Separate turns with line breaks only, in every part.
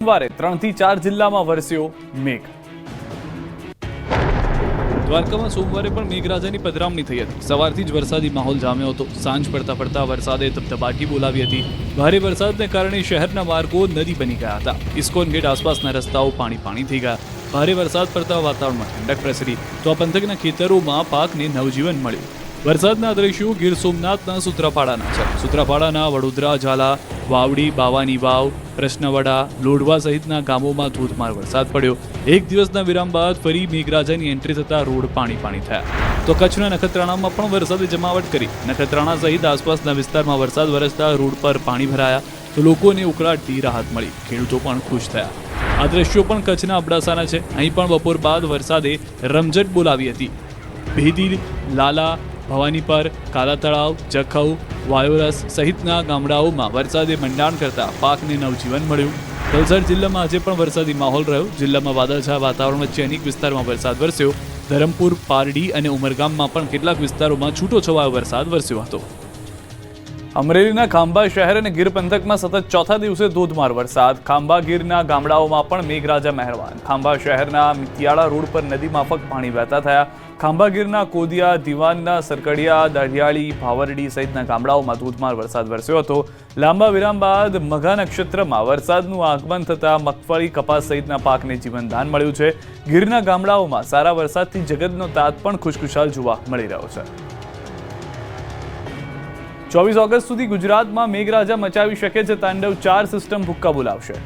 સોમવારે 3 થી 4 જિલ્લામાં વરસ્યો મેઘ।
દ્વારકામાં સોમવારે પણ મેઘરાજાની પધરામણી થઈ હતી। સવારથી જ વરસાદી માહોલ જામ્યો હતો। સાંજ પડતા પડતા વરસાદે ધબધબાટી બોલાવી હતી। ભારે વરસાદને કારણે શહેરના માર્ગો નદી બની ગયા હતા। ઇસ્કોન ગેટ આસપાસના રસ્તાઓ પાણી થઈ ગયા। ભારે વરસાદ પડતા વાતાવરણમાં ઠંડક પ્રસરી તો આ પંથકના ખેતરોમાં પાકને નવજીવન મળ્યું। વરસાદના દ્રશ્યો ગીર સોમનાથના સૂત્રાપાડાના છે। સૂત્રાપાડાના વડોદરા, ઝાલા, વાવડી, બાવાની વાવ, કૃષ્ણવડા, લોઢવા સહિતના ગામોમાં ધોધમાર વરસાદ પડ્યો। એક દિવસના વિરામ બાદ ફરી મેઘરાજાની એન્ટ્રી થતા રોડ પાણી થયા। તો કચ્છના નખત્રાણામાં પણ વરસાદે જમાવટ કરી। નખત્રાણા સહિત આસપાસના વિસ્તારમાં વરસાદ વરસતા રોડ પર પાણી ભરાયા તો લોકોને ઉકળાટથી રાહત મળી। ખેડૂતો પણ ખુશ થયા। આ દ્રશ્યો પણ કચ્છના અબડાસાના છે। અહીં પણ બપોર બાદ વરસાદે રમઝટ બોલાવી હતી। ભેદી, લાલા, ભવાનીપર, કાલા તળાવ, જખૌ, વાયોરસ સહિતના ગામડાઓમાં વરસાદે મંડાણ કરતા પાકને નવજીવન મળ્યું। વલસાડ જિલ્લામાં આજે પણ વરસાદી માહોલ રહ્યો। જિલ્લામાં વાદળછાયા વાતાવરણ વચ્ચે અનેક વિસ્તારમાં વરસાદ વરસ્યો। ધરમપુર, પારડી અને ઉમરગામમાં પણ કેટલાક વિસ્તારોમાં છૂટોછવાયો વરસાદ વરસ્યો હતો।
અમરેલીના ખાંભા શહેર અને ગીર પંથકમાં સતત ચોથા દિવસે ધોધમાર વરસાદ। ખાંભા ગીરના ગામડાઓમાં પણ મેઘરાજા મહેરબાન। ખાંભા શહેરના મિતિયાળા રોડ પર નદી માફક પાણી વહેતા થયા। ખાંભા ગીરના કોદિયા, દીવાનના સરકડિયા, દઢિયાળી, ભાવરડી સહિતના ગામડાઓમાં ધોધમાર વરસાદ વરસ્યો હતો। લાંબા વિરામ બાદ મઘા નક્ષત્રમાં વરસાદનું આગમન થતાં મગફળી, કપાસ સહિતના પાકને જીવનદાન મળ્યું છે। ગીરના ગામડાઓમાં સારા વરસાદથી જગતનો તાત પણ ખુશખુશાલ જોવા મળી રહ્યો છે। 24 ઓગસ્ટ સુધી ગુજરાતમાં મેઘરાજા મચાવી શકે છે તાંડવ। 4 સિસ્ટમ ભૂક્કા બોલાવશે।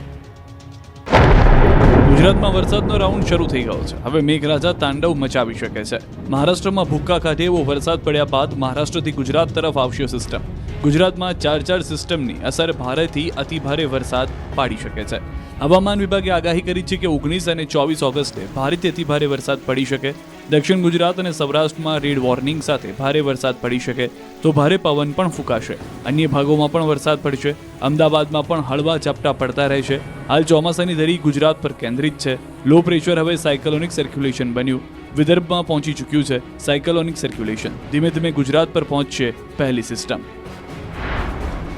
ગુજરાતમાં વરસાદનો રાઉન્ડ શરૂ થઈ ગયો છે। હવે મેઘરાજા તાંડવ મચાવી શકે છે। મહારાષ્ટ્રમાં ભૂક્કા કાઢે એવો વરસાદ પડ્યા બાદ મહારાષ્ટ્રથી ગુજરાત તરફ આવશે સિસ્ટમ। ગુજરાતમાં 4 સિસ્ટમની અસર ભારેથી અતિભારે વરસાદ પાડી શકે છે। હવામાન વિભાગે આગાહી કરી છે કે 19 અને 24 ઓગસ્ટે ભારેથી અતિભારે વરસાદ પડી શકે। દક્ષિણ ગુજરાત અને સૌરાષ્ટ્રમાં રેડ વોર્નિંગ સાથે ભારે વરસાદ પડી શકે તો ભારે પવન પણ ફૂંકાશે। અન્ય ભાગોમાં પણ વરસાદ પડશે। અમદાવાદમાં પણ હળવા ઝાપટા પડતા રહેશે। હાલ ચોમાસાની ધરી ગુજરાત પર કેન્દ્રિત છે। લો પ્રેશર હવે સાયક્લોનિક સર્ક્યુલેશન બન્યું। વિદર્ભમાં પહોંચી ચૂક્યું છે સાયક્લોનિક સર્ક્યુલેશન। ધીમે ધીમે ગુજરાત પર પહોંચશે પહેલી સિસ્ટમ।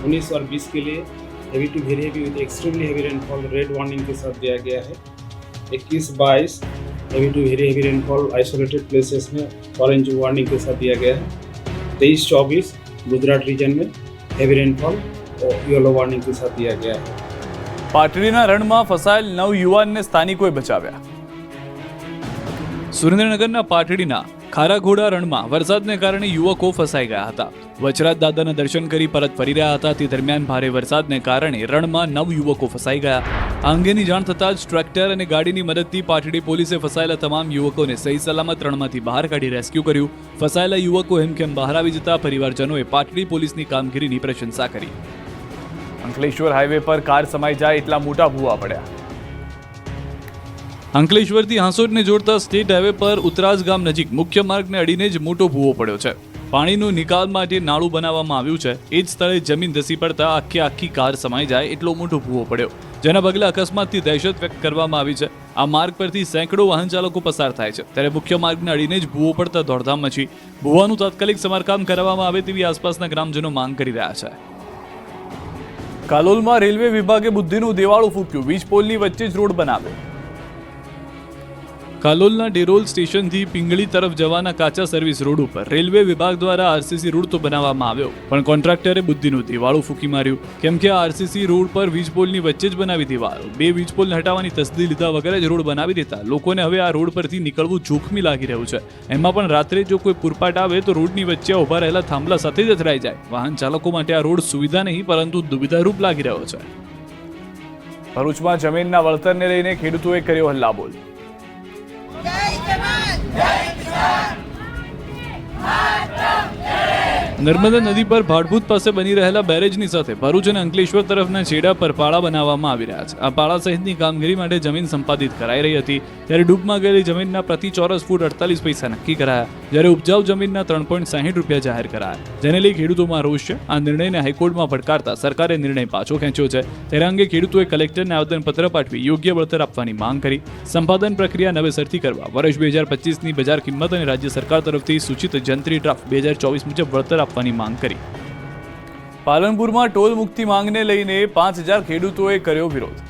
19 और 20 के लिए heavy to very heavy with extremely heavy rainfall red warning के साथ दिया गया है। 21-22 heavy to very heavy rainfall isolated places में ऑरेंज वार्निंग के साथ दिया गया है। 23-24 गुजरात रीजन में हेवी रेनफॉल और येलो वार्निंग के साथ दिया गया है।
પાટડીના રણમાં ફસાયેલ 9 યુવાનને સ્થાનિકોએ બચાવ્યા।
સુરેન્દ્રનગરના પાટડીના ખારાઘોડા રણમાં વરસાદને કારણે યુવકો ફસાઈ ગયા હતા। વચરાજ દાદાના દર્શન કરી પરત ફરી રહ્યા હતા તે દરમિયાન ભારે વરસાદને કારણે રણમાં 9 યુવકો ફસાઈ ગયા। આ અંગેની જાણ થતાં જ ટ્રેક્ટર અને ગાડીની મદદથી પાટડી પોલીસે ફસાયેલા તમામ યુવકોને સહી સલામત રણમાંથી બહાર કાઢી રેસ્ક્યુ કર્યું। ફસાયેલા યુવકો હેમખેમ બહાર આવી જતા પરિવારજનોએ પાટડી પોલીસની કામગીરીની પ્રશંસા કરી।
અંકલેશ્વર હાઈવે પર કાર સમાઈ જાય એટલા મોટા ભૂવા પડ્યા।
અંકલેશ્વરથી હાંસોડને જોડતા સ્ટેટ હાઈવે પર ઉતરાજ ગામ નજીક મુખ્ય માર્ગને અડીને જ મોટો ભૂવો પડ્યો છે। પાણીનો નિકાલ માટે નાળું બનાવવામાં આવ્યું છે। એ જ સ્થળે જમીન ધસી પડતા આખી કાર સમાઈ જાય એટલો મોટો ભૂવો પડ્યો, જેના પગલે અકસ્માતથી દહેશત વ્યક્ત કરવામાં આવી છે। આ માર્ગ પરથી સેંકડો વાહન ચાલકો પસાર થાય છે ત્યારે મુખ્ય માર્ગને અડીને જ ભૂવો પડતા દોડધામ મચી। ભૂવાનું તાત્કાલિક સમારકામ કરવામાં આવે તેવી આસપાસના ગ્રામજનો માંગ કરી રહ્યા છે।
કાલોલમાં રેલવે વિભાગે બુદ્ધિનું દેવાળું ફૂક્યું। વીજ પોલની વચ્ચે જ રોડ બનાવ્યો।
કાલોલના ડેરોલ સ્ટેશનથી પિંગળી તરફ જવાના કાચા સર્વિસ રોડ ઉપર રેલવે વિભાગ દ્વારા આરસીસી રોડ તો બનાવવામાં આવ્યો, પણ કોન્ટ્રાક્ટરે બુદ્ધિનું દેવાળું ફૂંકી માર્યું। કેમ કે આ આરસીસી રોડ પર વીજ પોલની વચ્ચે જ બનાવી દેવાયો। 2 વીજ પોલને હટાવવાની તસદી લીધા વગર જ રોડ બનાવી દેતા લોકોને હવે આ રોડ પરથી નીકળવું જોખમી લાગી રહ્યું છે। એમાં પણ રાત્રે જો કોઈ પૂરપાટ આવે તો રોડની વચ્ચે ઊભા રહેલા થાંભલા સાથે જ અથડાઈ જાય। વાહન ચાલકો માટે આ રોડ સુવિધા નહીં પરંતુ દુવિધારૂપ લાગી રહ્યો છે।
ભરૂચમાં જમીનના વળતરને લઈને ખેડૂતોએ કર્યો હલ્લાબોલ।
નર્મદા નદી પર ભાડભૂત પાસે બની રહેલા બેરેજની સાથે ભરૂચ અને અંકલેશ્વર તરફના છેડા પર પાળા બનાવવામાં આવી રહ્યા છે। આ પાળા સહિતની કામગીરી માટે જમીન સંપાદિત કરાઈ રહી હતી ત્યારે ડૂબમાં ગયેલી જમીનના પ્રતિ ચોરસ ફૂટ 48 પૈસા નક્કી કરાયા, જ્યારે ઉપજાઉ જમીનના 3.60 રૂપિયા જાહેર કરાયા, જેને લઈ ખેડૂતોમાં રોષ છે। આ નિર્ણયને હાઈકોર્ટમાં પડકારતા સરકારે નિર્ણય પાછો ખેંચ્યો છે। ત્યારે અંગે ખેડૂતોએ કલેક્ટરને આવેદનપત્ર પાઠવી યોગ્ય વળતર આપવાની માંગ કરી। સંપાદન પ્રક્રિયા નવેસરથી કરવા વર્ષ 2025ની બજાર કિંમત અને રાજ્ય સરકાર તરફથી સૂચિત જંત્રી ડ્રાફ્ટ 2024 મુજબ વળતર આપવાની માંગ કરી।
પાલનપુરમાં ટોલ મુક્તિ માંગને લઈને 5000 ખેડૂતોએ કર્યો વિરોધ।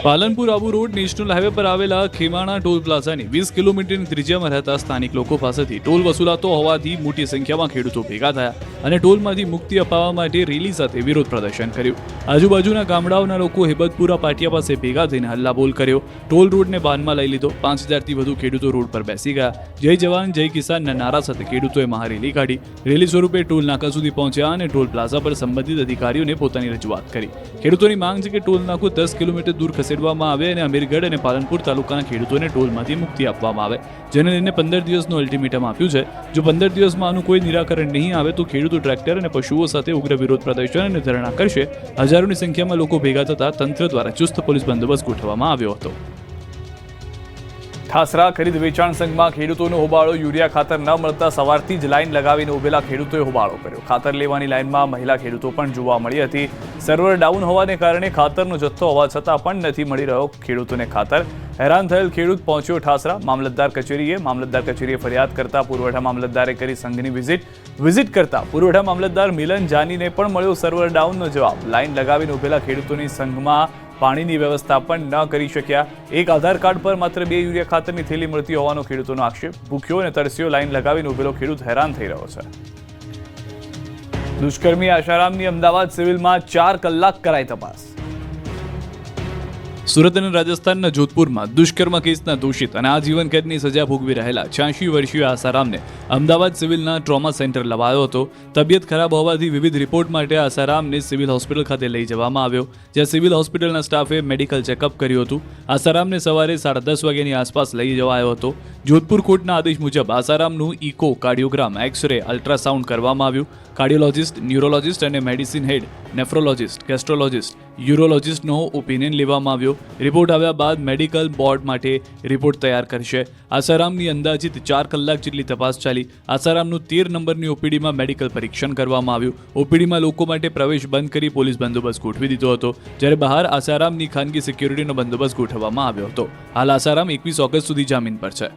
Palanpur Abu road national highway પર આવેલા ખેમાણા ટોલ પ્લાઝાની 20 કિલોમીટરની ત્રિજ્યામાં રહેતા સ્થાનિક લોકો પાસેથી ટોલ વસૂલાતો હોવાથી મોટી સંખ્યામાં ખેડૂતો ભેગા થયા અને ટોલમાંથી મુક્તિ અપાવવા માટે રેલી સાથે વિરોધ પ્રદર્શન કર્યું. આજુબાજુના ગામડાઓના લોકો હિબતપુરા પાટિયા પાસે ભેગા થઈને હલ્લાબોલ કર્યો. ટોલ રોડને બાનમાં લઈ લીધો. 5000થી વધુ ખેડૂતો રોડ પર બેસી ગયા. જય જવાન જય કિસાનના નારા સાથે ખેડૂતોએ મહારેલી કાઢી. રેલી સ્વરૂપે ટોલ નાકા સુધી પહોંચ્યા અને ટોલ પ્લાઝા પર સંબંધિત અધિકારીઓને પોતાની રજૂઆત કરી. ખેડૂતોની માંગ છે કે ટોલ નાકું 10 કિલોમીટર દૂર ખસેડવામાં આવે અને અમીરગઢ અને પાલનપુર તાલુકાના ખેડૂતોને ટોલમાંથી મુક્તિ આપવામાં આવે, જેને લઈને 15 દિવસનું અલ્ટિમેટમ આપ્યું છે. જો 15 દિવસમાં આનું કોઈ નિરાકરણ નહીં આવે તો ખેડૂતો ટ્રેક્ટર અને પશુઓ સાથે ઉગ્ર વિરોધ પ્રદર્શન અને ધરણા કરશે. હજારોની સંખ્યામાં લોકો ભેગા થતા તંત્ર દ્વારા ચુસ્ત પોલીસ બંદોબસ્ત ગોઠવવામાં આવ્યો હતો.
ઠાસરા ખરીદ વેચાણ સંઘમાં ખેડૂતોનો હોબાળો. યુરિયા ખાતર ન મળતા સવારથી જ લાઈન લગાવીને ઉભેલા ખેડૂતોએ હોબાળો કર્યો. ખાતર લેવાની લાઈનમાં મહિલા ખેડૂતો પણ જોવા મળી હતી. સર્વર ડાઉન હોવાને કારણે ખાતરનો જથ્થો હોવા છતાં પણ નથી મળી રહ્યો ખેડૂતોને ખાતર. હેરાન થયેલ ખેડૂત પહોંચ્યો ઠાસરા મામલતદાર કચેરીએ ફરિયાદ કરતા પુરવઠા મામલતદારે કરી સંઘની વિઝિટ કરતા પુરવઠા મામલતદાર મિલન જાનીને પણ મળ્યો સર્વર ડાઉનનો જવાબ. લાઈન લગાવીને ઉભેલા ખેડૂતોની સંઘમાં પાણીની વ્યવસ્થા પણ ન કરી શક્યા. એક આધાર કાર્ડ પર માત્ર 2 યુરિયા ખાતરની થેલી મળતી હોવાનો ખેડૂતોનો આક્ષેપ. ભૂખ્યો અને તરસ્યો લાઈન લગાવીને ઉભેલો ખેડૂત હેરાન થઈ રહ્યો છે. દુષ્કર્મી આશારામની અમદાવાદ સિવિલમાં 4 કલાક કરાઈ તપાસ.
સુરત અને રાજસ્થાનના જોધપુરમાં દુષ્કર્મ કેસના દોષિત અને આજીવન કેદની સજા ભોગવી રહેલા 86 વર્ષીય આસારામને અમદાવાદ સિવિલના ટ્રોમા સેન્ટર લવાયો હતો. તબિયત ખરાબ હોવાથી વિવિધ રિપોર્ટ માટે આસારામને સિવિલ હોસ્પિટલ ખાતે લઈ જવામાં આવ્યો, જ્યાં સિવિલ હોસ્પિટલના સ્ટાફે મેડિકલ ચેકઅપ કર્યું હતું. આસારામને સવારે 10:30 વાગ્યાની આસપાસ લઈ જવાયો હતો. જોધપુર કોર્ટના આદેશ મુજબ આસારામનું ઇકો, કાર્ડિયોગ્રામ, એક્સરે, અલ્ટ્રાસાઉન્ડ કરવામાં આવ્યું. કાર્ડિયોલોજિસ્ટ, ન્યુરોલોજિસ્ટ અને મેડિસિન હેડ, નેફ્રોલોજિસ્ટ, ગેસ્ટ્રોલોજિસ્ટ, યુરોલોજિસ્ટનો ઓપિનિયન લેવામાં આવ્યો. રિપોર્ટ આવ્યા બાદ મેડિકલ બોર્ડ માટે રિપોર્ટ તૈયાર કરશે. આસારામની અંદાજિત 4 કલાક જેટલી તપાસ ચાલી. આસારામનું 13 નંબરની ઓપીડીમાં મેડિકલ પરીક્ષણ કરવામાં આવ્યું. ઓપીડીમાં લોકો માટે પ્રવેશ બંધ કરી પોલીસ બંદોબસ્ત ગોઠવી દીધો હતો, જ્યારે બહાર આસારામની ખાનગી સિક્યુરિટીનો બંદોબસ્ત ગોઠવવામાં આવ્યો હતો. હાલ આસારામ 21 ઓગસ્ટ સુધી જામીન પર છે.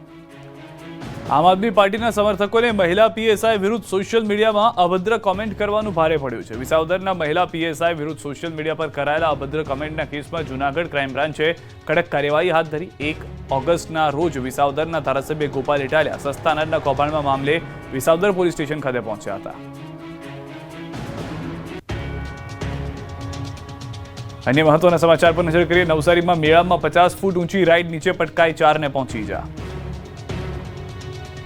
આમ આદમી પાર્ટીના સમર્થકોને મહિલા પીએસઆઈ વિરુદ્ધ સોશિયલ મીડિયામાં અભદ્ર કોમેન્ટ કરવાનું ભારે પડ્યું છે. વિસાવદરના મહિલા પીએસઆઈ વિરુદ્ધ સોશિયલ મીડિયા પર કરાયેલા અભદ્ર કોમેન્ટના કેસમાં જૂનાગઢ ક્રાઇમ બ્રાન્ચે કડક કાર્યવાહી હાથ ધરી. 1 ઓગસ્ટના રોજ વિસાવદરના ધારાસભ્ય ગોપાલ ઇટાલિયા સસ્તા અનાજના કૌભાંડમાં મામલે વિસાવદર પોલીસ સ્ટેશન ખાતે પહોંચ્યા હતા. અન્ય મહત્વના સમાચાર પર નજર કરીએ. નવસારીમાં મેળામાં 50 ફૂટ ઊંચી રાઈડ નીચે પટકાઈ 4 ને પહોંચી જા.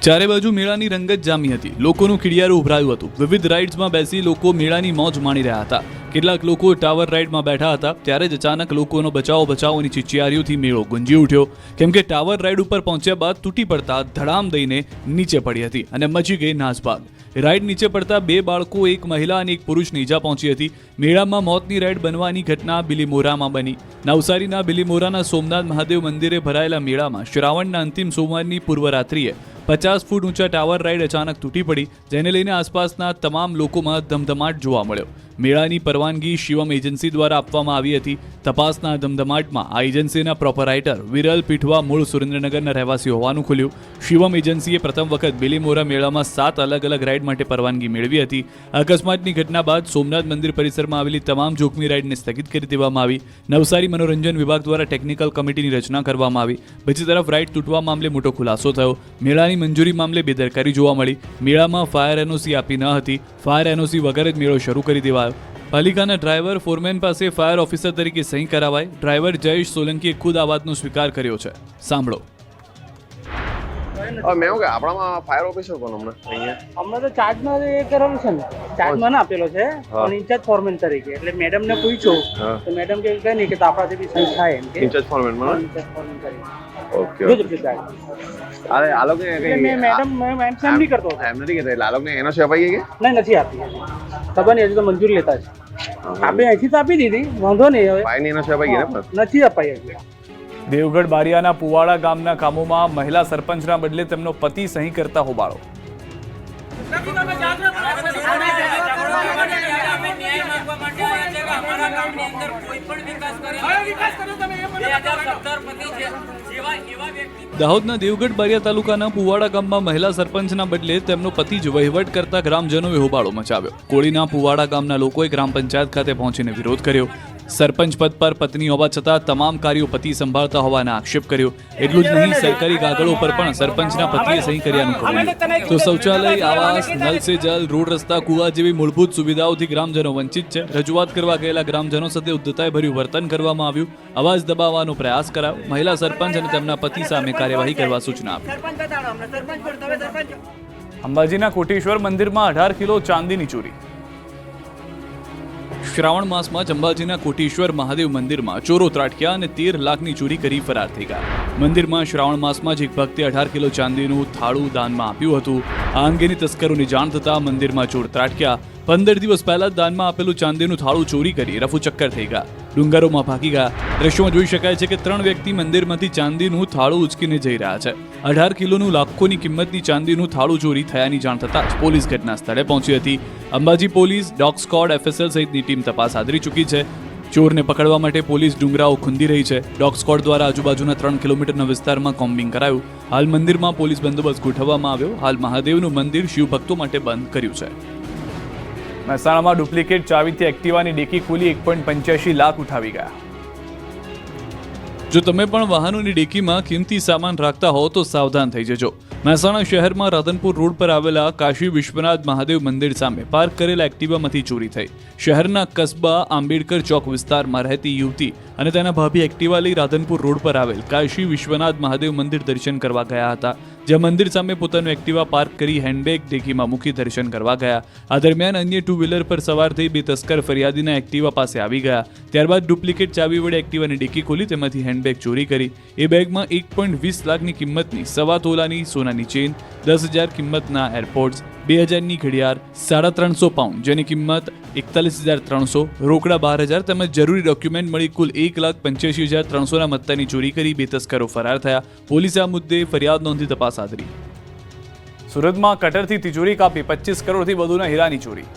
ચારે બાજુ મેળાની રંગત જામી હતી. લોકોનું ખીડિયારું ઉભરાયું હતું. વિવિધ રાઇડ્સમાં બેસી લોકો મેળાની મોજ માણી રહ્યા હતા. કેટલાક લોકો ટાવર રાઇડમાં બેઠા હતા, ત્યારે જ અચાનક લોકોનો બચાવોની ચીચિયારીઓથી મેળો ગુંજી ઉઠ્યો, કેમ કે ટાવર રાઇડ ઉપર પહોંચ્યા બાદ તૂટી પડતા ધડામ દઈને નીચે પડી હતી અને મચી ગઈ નાસભાગ. રાઇડ નીચે પડતા 2 બાળકો, 1 મહિલા અને 1 પુરુષને ઈજા પહોંચી હતી. મેળામાં મોતની રાઇડ બનવાની ઘટના બિલીમોરામાં બની. નવસારીના બિલીમોરાના સોમનાથ મહાદેવ મંદિરે ભરાયેલા મેળામાં શ્રાવણના અંતિમ સોમવારની પૂર્વ રાત્રિએ 50 ફૂટ ઊંચા ટાવર રાઇડ અચાનક તૂટી પડી, જેને લઈને આસપાસના તમામ લોકોમાં ધમધમાટ જોવા મળ્યો. મેળાની પરવાનગી શિવમ એજન્સી દ્વારા આપવામાં આવી હતી. તપાસના ધમધમાટમાં આ એજન્સીના પ્રોપરાઇટર વિરલ પીઠવા મૂળ સુરેન્દ્રનગરના રહેવાસી હોવાનું ખુલ્યું. શિવમ એજન્સીએ પ્રથમ વખત બિલીમોરા મેળામાં 7 અલગ અલગ રાઇડ માટે પરવાનગી મેળવી હતી. અકસ્માતની ઘટના બાદ સોમનાથ મંદિર પરિસરમાં આવેલી તમામ જોખમી રાઇડને સ્થગિત કરી દેવામાં આવી. નવસારી મનોરંજન વિભાગ દ્વારા ટેકનિકલ કમિટીની રચના કરવામાં આવી. બીજી તરફ રાઇડ તૂટવા મામલે મોટો ખુલાસો થયો. મેળાની મંજૂરી મામલે બેદરકારી જોવા મળી. મેળામાં ફાયર એનઓસી આપી ન હતી. ફાયર એનઓસી વગર જ મેળો શરૂ કરી દેવાયો. પાલિકાના ડ્રાઈવર ફોરમેન પાસે ફાયર ઓફિસર તરીકે સહી કરાવાય. ડ્રાઈવર જયેશ સોલંકીએ ખુદ આ વાતનો સ્વીકાર કર્યો છે. સાંભળો.
મેં કે આપણામાં ફાયર ઓફિસર કોણ હમણાં
તો ચાર્જમાં એ કરેલું છે ને, ચાર્જમાં ના આપેલો છે પણ ઇન્ચાર્જ ફોરમેન તરીકે. એટલે મેડમ ને પૂછ્યું તો મેડમ કે કઈ નહીં કે આપણાથી બી સહી થાય એમ કે
ઇન્ચાર્જ ફોરમેનમાં
ઇન્ચાર્જ ફોરમેન તરીકે.
ઓકે
જો
અરે આ લોકો
મેં મેડમ એમ સેમ નહીં કરતો હતો.
એમ નથી કહેતા એટલે આ લોકોને એનો છે અપાઈ ગઈ કે
નહીં, નથી આપી. ખબર નહીં, હજુ તો મંજૂરી લેતા છે. આપણે અહીંથી તો આપી દીધી, વાંધો નહીં. હવે
ફાઈન એનો છે અપાઈ ગઈ ને
નથી અપાઈ હજુ.
દેવગઢ બારિયાના પુવાડા ગામના કામોમાં મહિલા સરપંચના બદલે તેમનો પતિ સહી કરતા હોબાળો.
દાહોદના દેવગઢ બારિયા તાલુકાના પુવાડા ગામમાં મહિલા સરપંચના બદલે તેમનો પતિ જ વહીવટ કરતા ગ્રામજનોએ હોબાળો મચાવ્યો. કોળીના પુવાડા ગામના લોકોએ ગ્રામ પંચાયત ખાતે પહોંચીને વિરોધ કર્યો. સરપંચ પદ પર પત્ની હોવા છતાં તમામ કાર્યો પતિ સંભાળતા હોવાના આક્ષેપ કર્યો. એટલું જ નહીં, સરકારી કાગળો પર પણ સરપંચના પતિએ સહી કર્યાનું કબૂલ્યું. તો શૌચાલય, આવાસ, નલ સે જલ, રોડ, રસ્તા, કુવા જેવી મૂળભૂત સુવિધાઓથી ગ્રામજનો વંચિત છે. રજૂઆત કરવા ગયેલા ગ્રામજનો સાથે ઉદ્ધતાઈભર્યું વર્તન કરવામાં આવ્યું. અવાજ દબાવવાનો પ્રયાસ કરાયો. મહિલા સરપંચ અને તેમના પતિ સામે કાર્યવાહી કરવા સૂચના આપી.
અંબાજીના કોટેશ્વર મંદિરમાં 18 કિલો ચાંદીની ચોરી.
શ્રાવણ માસમાં અંબાજીના કોટેશ્વર મહાદેવ મંદિરમાં ચોરો ત્રાટક્યા અને 13 લાખની ચોરી કરી ફરાર થઈ ગયા. મંદિરમાં શ્રાવણ માસમાં જ એક ભક્તે 18 કિલો ચાંદીનું થાળું દાનમાં આપ્યું હતું. આ અંગેની તસ્કરોની જાણ થતાં મંદિરમાં ચોર ત્રાટક્યા. 15 દિવસ પહેલા જ દાનમાં આપેલું ચાંદીનું થાળું ચોરી કરી રફુચક્કર થઈ ગયા. ડુંગરોમાં ભાગી ગયા. દ્રશ્યોમાં જોઈ શકાય છે કે 3 વ્યક્તિ મંદિરમાંથી ચાંદીનું થાળું ઉચકીને જઈ રહ્યા છે. 18 કિલોનું લાખોની કિંમતની ચાંદીનું થાળું ચોરી થયાની જાણ થતાં જ પોલીસ ઘટના સ્થળે પહોંચી હતી. Ambaji police, dog squad, FSL સહિતની ટીમ તપાસ આદરી ચૂકી છે. ચોરને પકડવા માટે પોલીસ ડુંગરાઓ ખૂંદી રહી છે. ડોગ સ્ક્વોડ દ્વારા આજુબાજુના 3 કિલોમીટરના વિસ્તારમાં કોમ્બિંગ કરાયું. હાલ મંદિરમાં પોલીસ બંદોબસ્ત ગોઠવવામાં આવ્યો. હાલ મહાદેવનું મંદિર શિવભક્તો માટે બંધ કર્યું છે.
મહેસાણામાં ડુપ્લિકેટ ચાવીથી એક્ટિવાની ડેકી ખોલી 1.85 લાખ ઉઠાવી ગયા.
જો તમે પણ વાહનોની ડેકીમાં કિંમતી સામાન રાખતા હો તો સાવધાન થઈ જજો. મહેસાણા શહેરમાં રાધનપુર રોડ પર આવેલા કાશી વિશ્વનાથ મહાદેવ મંદિર સામે પાર્ક કરેલા એક્ટિવામાંથી ચોરી થઈ. શહેરના કસ્બા આંબેડકર ચોક વિસ્તારમાં રહેતી યુવતી અને તેના ભાભી એક્ટિવા લઈ રાધનપુર રોડ પર આવેલ કાશી વિશ્વનાથ મહાદેવ મંદિર દર્શન કરવા ગયા હતા. જ્યાં મંદિર સામે પોતાનું એક્ટિવા પાર્ક કરી હેન્ડબેગ ડેકીમાં મૂકી દર્શન કરવા ગયા. આ દરમિયાન અન્ય 2 વ્હીલર પર સવાર થઈ 2 તસ્કર ફરિયાદીના એક્ટિવા પાસે આવી ગયા. ત્યારબાદ ડુપ્લિકેટ ચાવી વડે એક્ટિવાની ડેકી ખોલી તેમાંથી હેન્ડબેગ ચોરી કરી. એ બેગમાં 1.20 લાખની કિંમતની 1.25 તોલાની સોનાની ચેન, 10,000 કિંમતના એરપોર્ટ્સ, 2,000ની ઘડિયાળ, 350 પાઉન્ડ જેની કિંમત 41,300, રોકડા 12,000 તેમજ જરૂરી ડોક્યુમેન્ટ મળી કુલ 1,85,300ના મત્તાની ચોરી કરી 2 તસ્કરો ફરાર થયા. પોલીસે આ મુદ્દે ફરિયાદ નોંધી તપાસ આદરી.
સુરતમાં કટરથી તિજોરી કાપી 25 કરોડથી વધુના હીરાની ચોરી.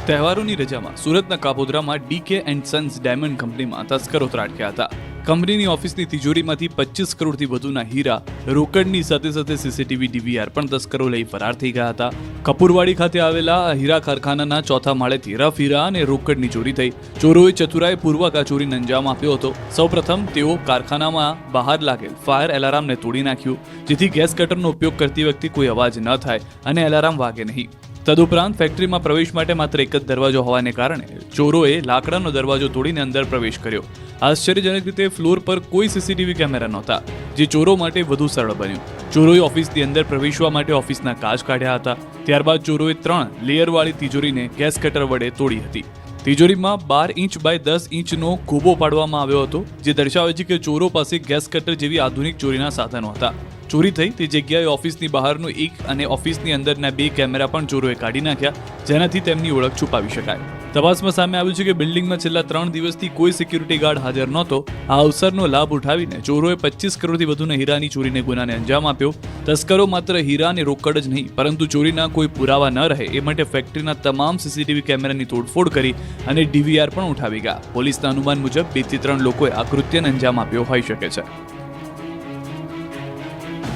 તહેવારોની રજામાં સુરતના કાપોદ્રામાં DK & સન્સ ડાયમંડ કંપનીમાં તસ્કરો ત્રાટક્યા હતા. કંપનીની ઓફિસની તિજોરીમાંથી 25 કરોડથી વધુના હીરા, રોકડની સાથે સાથે CCTV DVR પણ તસ્કરો લઈ ફરાર થઈ ગયા હતા. કપૂરવાડી ખાતે આવેલા આ હીરા કારખાનાના 4થા માળેથી રફ હીરા અને રોકડની ચોરી થઈ. ચોરોએ ચતુરાઈપૂર્વક આ ચોરીને અંજામ આપ્યો હતો. સૌપ્રથમ તેઓ કારખાનામાં બહાર લાગેલ ફાયર એલાર્મને તોડી નાખ્યું, જેથી ગેસ કટરનો ઉપયોગ કરતી વખતે કોઈ અવાજ ન થાય અને એલાર્મ વાગે નહીં. તદુપરાંત ફેક્ટરીમાં પ્રવેશ માટે માત્ર એક જ દરવાજો હોવાને કારણે ચોરોએ લાકડાનો દરવાજો તોડીને અંદર પ્રવેશ કર્યો. આશ્ચર્યજનક રીતે ફ્લોર પર કોઈ CCTV કેમેરા નહોતા, જે ચોરો માટે વધુ સરળ બન્યું. ચોરોએ ઓફિસની અંદર પ્રવેશવા માટે ઓફિસના કાચ કાઢ્યા હતા. ત્યારબાદ ચોરોએ 3 લેયરવાળી તિજોરીને ગેસ કટર વડે તોડી હતી. તિજોરીમાં 12 ઇંચ બાય 10 ઇંચનો ગોબો પાડવામાં આવ્યો હતો, જે દર્શાવે છે કે ચોરો પાસે ગેસ કટર જેવી આધુનિક ચોરીના સાધનો હતા. ચોરી થઈ તે જગ્યાએ ઓફિસની બહારનો એક અને ઓફિસની અંદરના 2 કેમેરા પણ ચોરોએ કાઢી નાખ્યા, જેનાથી તેમની ઓળખ છુપાવી શકાય. તપાસમાં સામે આવ્યું છે કે બિલ્ડિંગમાં છેલ્લા 3 દિવસથી કોઈ સિક્યુરિટી ગાર્ડ હાજર નહોતો. આ અવસરનો લાભ ઉઠાવીને ચોરોએ 25 કરોડથી વધુના હીરાની ચોરીને ગુનાને અંજામ આપ્યો. તસ્કરો માત્ર હીરા અને રોકડ જ નહીં, પરંતુ ચોરીના કોઈ પુરાવા ન રહે એ માટે ફેક્ટરીના તમામ CCTV કેમેરાની તોડફોડ કરી અને DVR પણ ઉઠાવી ગયા. પોલીસના અનુમાન મુજબ 2 થી 3 લોકોએ આ કૃત્યને અંજામ આપ્યો હોઈ શકે છે.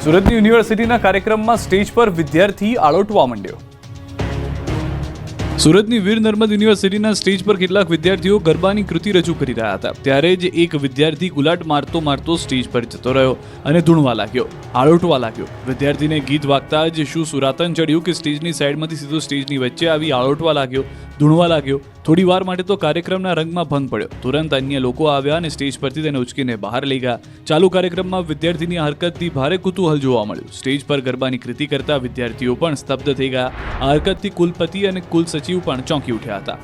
સુરતની યુનિવર્સિટીના કાર્યક્રમમાં સ્ટેજ પર વિદ્યાર્થી આળોટવા માંડ્યો.
સુરતની વીર નર્મદ યુનિવર્સિટીના સ્ટેજ પર કેટલાક વિદ્યાર્થીઓ ગરબાની કૃતિ રજૂ કરી રહ્યા હતા. ત્યારે જ એક વિદ્યાર્થી ગુલાટ મારતો સ્ટેજ પર જતો રહ્યો અને ધૂણવા લાગ્યો, આળોટવા લાગ્યો. વિદ્યાર્થીને ગીત વાગતા જ શું સુરાતન ચડ્યું કે સ્ટેજની સાઈડમાંથી સીધો સ્ટેજની વચ્ચે આવી આળોટવા લાગ્યો, ધૂણવા લાગ્યો. થોડી વાર માટે તો કાર્યક્રમના રંગમાં ભંગ પડ્યો. તુરંત અન્ય લોકો આવ્યા અને સ્ટેજ પરથી તેને ઉચકીને બહાર લઈ ગયા. ચાલુ કાર્યક્રમમાં વિદ્યાર્થીની હરકતથી ભારે કુતૂહલ જોવા મળ્યું. સ્ટેજ પર ગરબાની કૃતિ કરતા વિદ્યાર્થીઓ પણ સ્તબ્ધ થઈ ગયા. આ હરકતથી કુલપતિ અને કુલ સચિવ પણ ચોંકી ઉઠ્યા હતા.